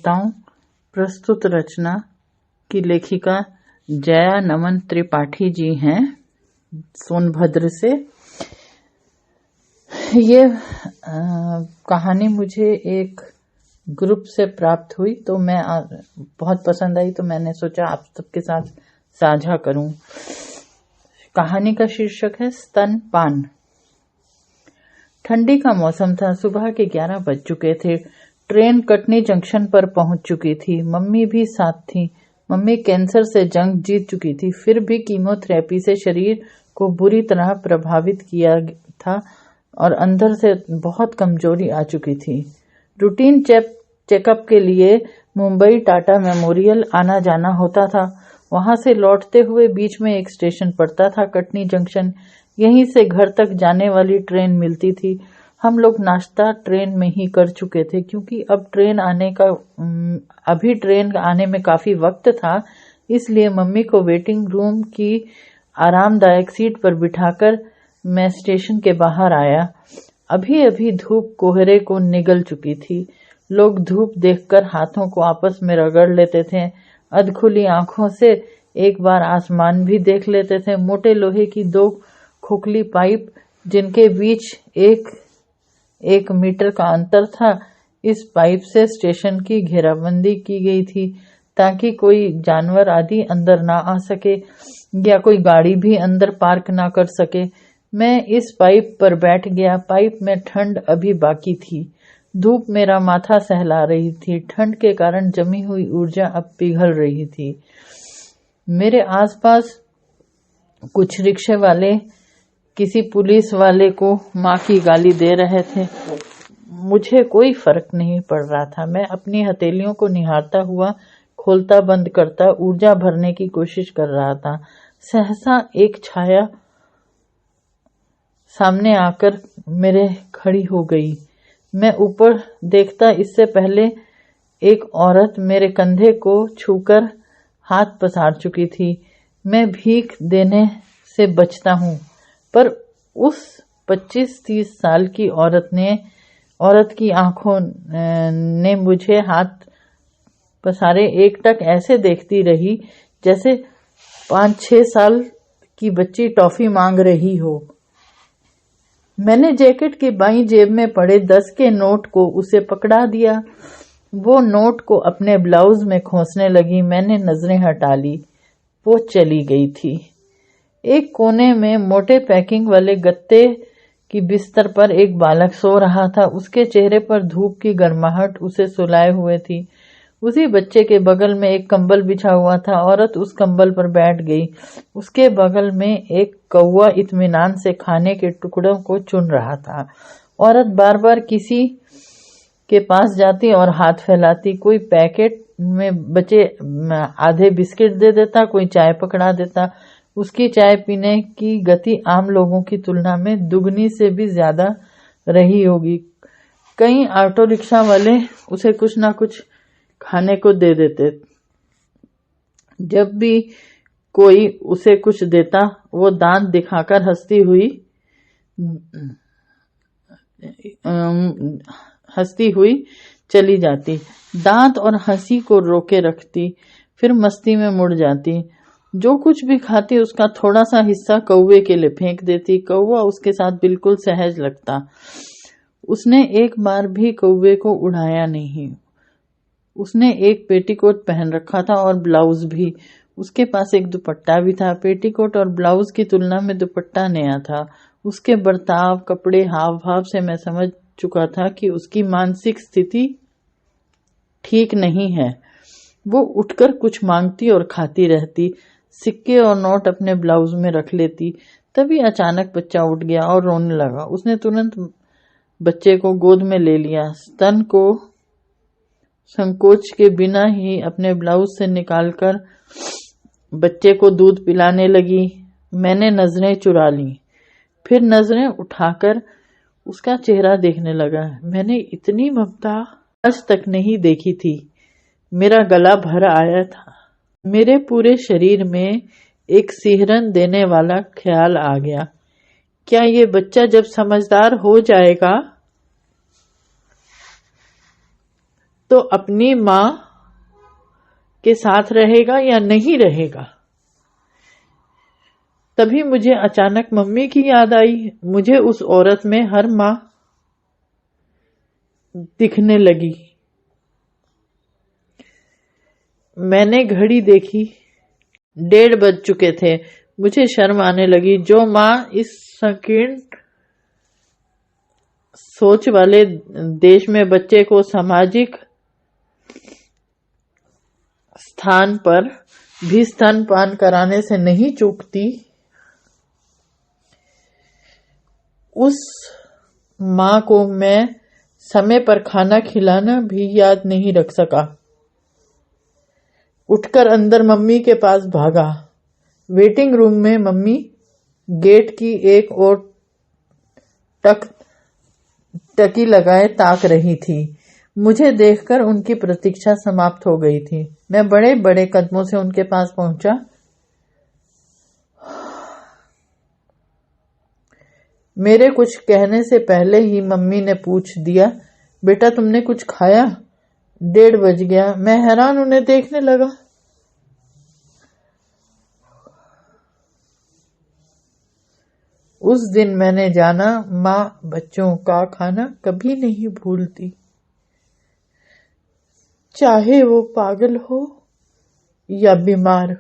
कविताओं प्रस्तुत रचना की लेखिका जया नमन त्रिपाठी जी हैं सोनभद्र से। ये कहानी मुझे एक ग्रुप से प्राप्त हुई तो मैं बहुत पसंद आई, तो मैंने सोचा आप सबके साथ साझा करूं। कहानी का शीर्षक है स्तनपान। ठंडी का मौसम था। सुबह के 11 बज चुके थे। ट्रेन कटनी जंक्शन पर पहुंच चुकी थी। मम्मी भी साथ थी। मम्मी कैंसर से जंग जीत चुकी थी, फिर भी कीमोथेरेपी से शरीर को बुरी तरह प्रभावित किया था और अंदर से बहुत कमजोरी आ चुकी थी। रूटीन चेकअप के लिए मुंबई टाटा मेमोरियल आना जाना होता था। वहां से लौटते हुए बीच में एक स्टेशन पड़ता था, कटनी जंक्शन। यहीं से घर तक जाने वाली ट्रेन मिलती थी। हम लोग नाश्ता ट्रेन में ही कर चुके थे, क्योंकि अभी ट्रेन आने में काफी वक्त था। इसलिए मम्मी को वेटिंग रूम की आरामदायक सीट पर बिठाकर मैं स्टेशन के बाहर आया। अभी अभी धूप कोहरे को निगल चुकी थी। लोग धूप देखकर हाथों को आपस में रगड़ लेते थे। अधखुली आंखों से एक बार आसमान भी देख लेते थे। मोटे लोहे की 2 खोखली पाइप, जिनके बीच एक मीटर का अंतर था, इस पाइप से स्टेशन की घेराबंदी की गई थी, ताकि कोई जानवर आदि अंदर ना आ सके या कोई गाड़ी भी अंदर पार्क ना कर सके। मैं इस पाइप पर बैठ गया। पाइप में ठंड अभी बाकी थी। धूप मेरा माथा सहला रही थी। ठंड के कारण जमी हुई ऊर्जा अब पिघल रही थी। मेरे आसपास कुछ रिक्शे वाले किसी पुलिस वाले को माँ की गाली दे रहे थे। मुझे कोई फर्क नहीं पड़ रहा था। मैं अपनी हथेलियों को निहारता हुआ खोलता बंद करता ऊर्जा भरने की कोशिश कर रहा था। सहसा एक छाया सामने आकर मेरे खड़ी हो गई। मैं ऊपर देखता, इससे पहले एक औरत मेरे कंधे को छूकर हाथ पसार चुकी थी। मैं भीख देने से बचता हूँ, पर उस 25-30 साल की औरत की आंखों ने मुझे हाथ पसारे एकटक ऐसे देखती रही, जैसे 5-6 साल की बच्ची टॉफी मांग रही हो। मैंने जैकेट की बाईं जेब में पड़े 10 के नोट को उसे पकड़ा दिया। वो नोट को अपने ब्लाउज में खोसने लगी। मैंने नजरें हटा ली। वो चली गई थी। एक कोने में मोटे पैकिंग वाले गत्ते की बिस्तर पर एक बालक सो रहा था। उसके चेहरे पर धूप की गर्माहट उसे सुलाए हुए थी। उसी बच्चे के बगल में एक कंबल बिछा हुआ था। औरत उस कंबल पर बैठ गई। उसके बगल में एक कौवा इत्मीनान से खाने के टुकड़ों को चुन रहा था। औरत बार बार किसी के पास जाती और हाथ फैलाती। कोई पैकेट में बचे आधे बिस्किट दे देता, कोई चाय पकड़ा देता। उसकी चाय पीने की गति आम लोगों की तुलना में दुगनी से भी ज्यादा रही होगी। कई ऑटो रिक्शा वाले उसे कुछ ना कुछ खाने को दे देते। जब भी कोई उसे कुछ देता, वो दांत दिखाकर हंसती हुई चली जाती। दांत और हंसी को रोके रखती, फिर मस्ती में मुड़ जाती। जो कुछ भी खाती उसका थोड़ा सा हिस्सा कौवे के लिए फेंक देती। कौवा उसके साथ बिल्कुल सहज लगता। उसने एक बार भी कौवे को उड़ाया नहीं। उसने एक पेटीकोट पहन रखा था और ब्लाउज भी। उसके पास एक दुपट्टा भी था। पेटीकोट और ब्लाउज की तुलना में दुपट्टा नया था। उसके बर्ताव, कपड़े, हाव भाव से मैं समझ चुका था कि उसकी मानसिक स्थिति ठीक नहीं है। वो उठकर कुछ मांगती और खाती रहती। सिक्के और नोट अपने ब्लाउज में रख लेती। तभी अचानक बच्चा उठ गया और रोने लगा। उसने तुरंत बच्चे को गोद में ले लिया। स्तन को संकोच के बिना ही अपने ब्लाउज से निकालकर बच्चे को दूध पिलाने लगी। मैंने नजरें चुरा ली, फिर नजरें उठाकर उसका चेहरा देखने लगा। मैंने इतनी ममता आज तक नहीं देखी थी। मेरा गला भर आया था। मेरे पूरे शरीर में एक सिहरन देने वाला ख्याल आ गया। क्या ये बच्चा जब समझदार हो जाएगा तो अपनी माँ के साथ रहेगा या नहीं रहेगा। तभी मुझे अचानक मम्मी की याद आई। मुझे उस औरत में हर माँ दिखने लगी। मैंने घड़ी देखी, 1:30 बज चुके थे। मुझे शर्म आने लगी। जो माँ इस संकीर्ण सोच वाले देश में बच्चे को सामाजिक स्थान पर भी स्तनपान कराने से नहीं चूकती, उस माँ को मैं समय पर खाना खिलाना भी याद नहीं रख सका। उठकर अंदर मम्मी के पास भागा। वेटिंग रूम में मम्मी गेट की एक ओर टकी लगाए ताक रही थी। मुझे देखकर उनकी प्रतीक्षा समाप्त हो गई थी। मैं बड़े बड़े कदमों से उनके पास पहुंचा। मेरे कुछ कहने से पहले ही मम्मी ने पूछ दिया, बेटा तुमने कुछ खाया? 1:30 बज गया। मैं हैरान उन्हें देखने लगा। उस दिन मैंने जाना, माँ बच्चों का खाना कभी नहीं भूलती, चाहे वो पागल हो या बीमार।